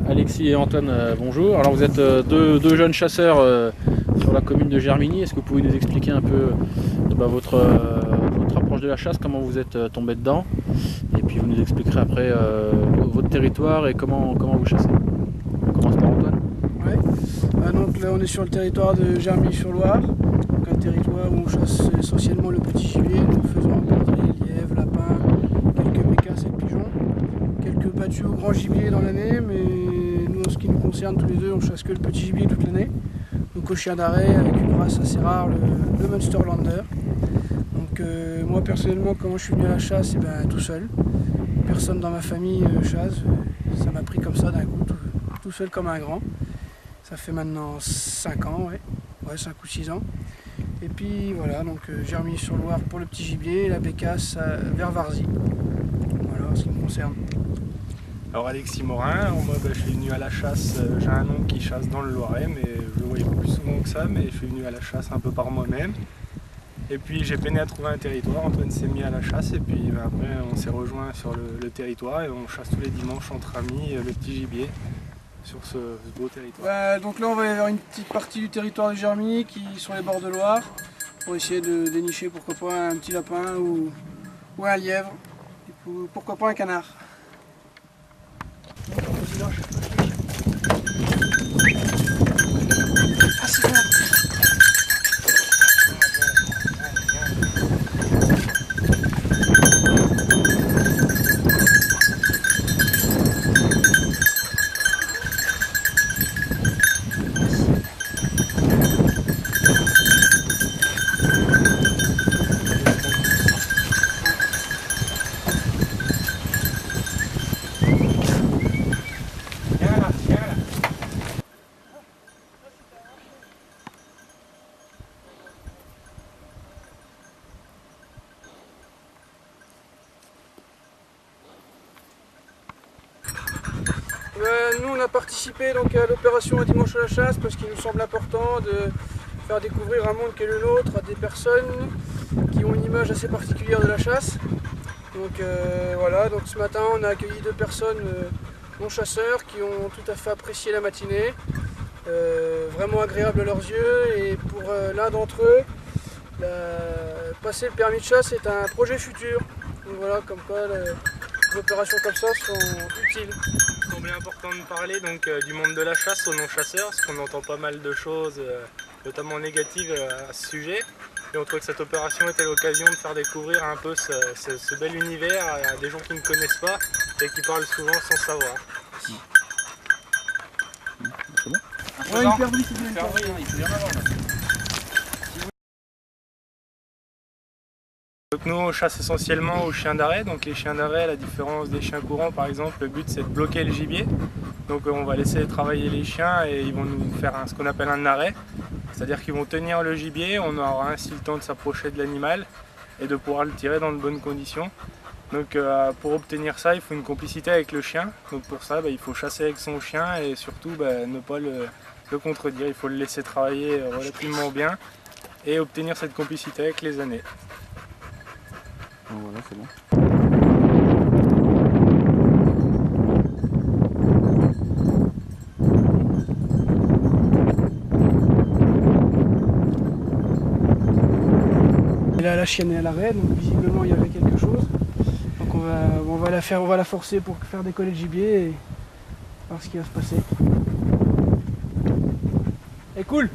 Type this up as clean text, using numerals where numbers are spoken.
Alexis et Antoine, bonjour. Alors vous êtes deux jeunes chasseurs sur la commune de Germigny. Est-ce que vous pouvez nous expliquer un peu votre approche de la chasse, comment vous êtes tombé dedans? Et puis vous nous expliquerez après votre territoire et comment vous chassez. On commence par Antoine. Ouais. Donc là on est sur le territoire de Germigny-sur-Loire, un territoire où on chasse essentiellement le petit gibier, nous faisons perdrix, lièvre, lapin, quelques bécasses et pigeons, quelques battues au grand gibier dans l'année, mais nous en ce qui nous concerne tous les deux on chasse que le petit gibier toute l'année, donc au chien d'arrêt avec une race assez rare, le Münsterländer. Donc moi personnellement comment je suis venu à la chasse, tout seul, personne dans ma famille chasse, ça m'a pris comme ça d'un coup, tout seul comme un grand. Ça fait maintenant 5 ans, 5 ou 6 ans. Et puis voilà, donc Germigny-sur-Loire pour le petit gibier, et la bécasse vers Varzy. Voilà ce qui me concerne. Alors Alexis Morin, moi je suis venu à la chasse, j'ai un oncle qui chasse dans le Loiret, mais je le voyais plus souvent que ça, mais je suis venu à la chasse un peu par moi-même. Et puis j'ai peiné à trouver un territoire, Antoine s'est mis à la chasse et puis après on s'est rejoint sur le territoire et on chasse tous les dimanches entre amis le petit gibier sur ce beau territoire. Donc là on va aller vers une petite partie du territoire de Germigny qui est sur les bords de Loire pour essayer de dénicher pourquoi pas un petit lapin ou un lièvre, et pourquoi pas un canard. Ah, c'est bien. Nous on a participé donc à l'opération Dimanche à la chasse parce qu'il nous semble important de faire découvrir un monde qui est le nôtre à des personnes qui ont une image assez particulière de la chasse. Donc voilà, donc ce matin on a accueilli 2 personnes non chasseurs qui ont tout à fait apprécié la matinée, vraiment agréable à leurs yeux, et pour l'un d'entre eux, passer le permis de chasse est un projet futur. Donc voilà, comme quoi les opérations comme ça sont utiles. Il semblait important de parler donc, du monde de la chasse aux non-chasseurs, parce qu'on entend pas mal de choses, notamment négatives à ce sujet. Et on trouvait que cette opération était l'occasion de faire découvrir un peu ce bel univers à des gens qui ne connaissent pas et qui parlent souvent sans savoir. C'est bon? Ouais, une perdrix, c'est bien. Il faut bien en avoir là. Donc nous on chasse essentiellement aux chiens d'arrêt, donc les chiens d'arrêt, à la différence des chiens courants par exemple, le but c'est de bloquer le gibier. Donc on va laisser travailler les chiens et ils vont nous faire ce qu'on appelle un arrêt, c'est-à-dire qu'ils vont tenir le gibier, on aura ainsi le temps de s'approcher de l'animal et de pouvoir le tirer dans de bonnes conditions. Donc pour obtenir ça il faut une complicité avec le chien, donc pour ça il faut chasser avec son chien et surtout ne pas le contredire, il faut le laisser travailler relativement bien et obtenir cette complicité avec les années. Voilà, c'est bon. Et là la chienne est à l'arrêt, donc visiblement il y avait quelque chose. Donc on va la forcer pour faire décoller le gibier et voir ce qui va se passer. Et cool!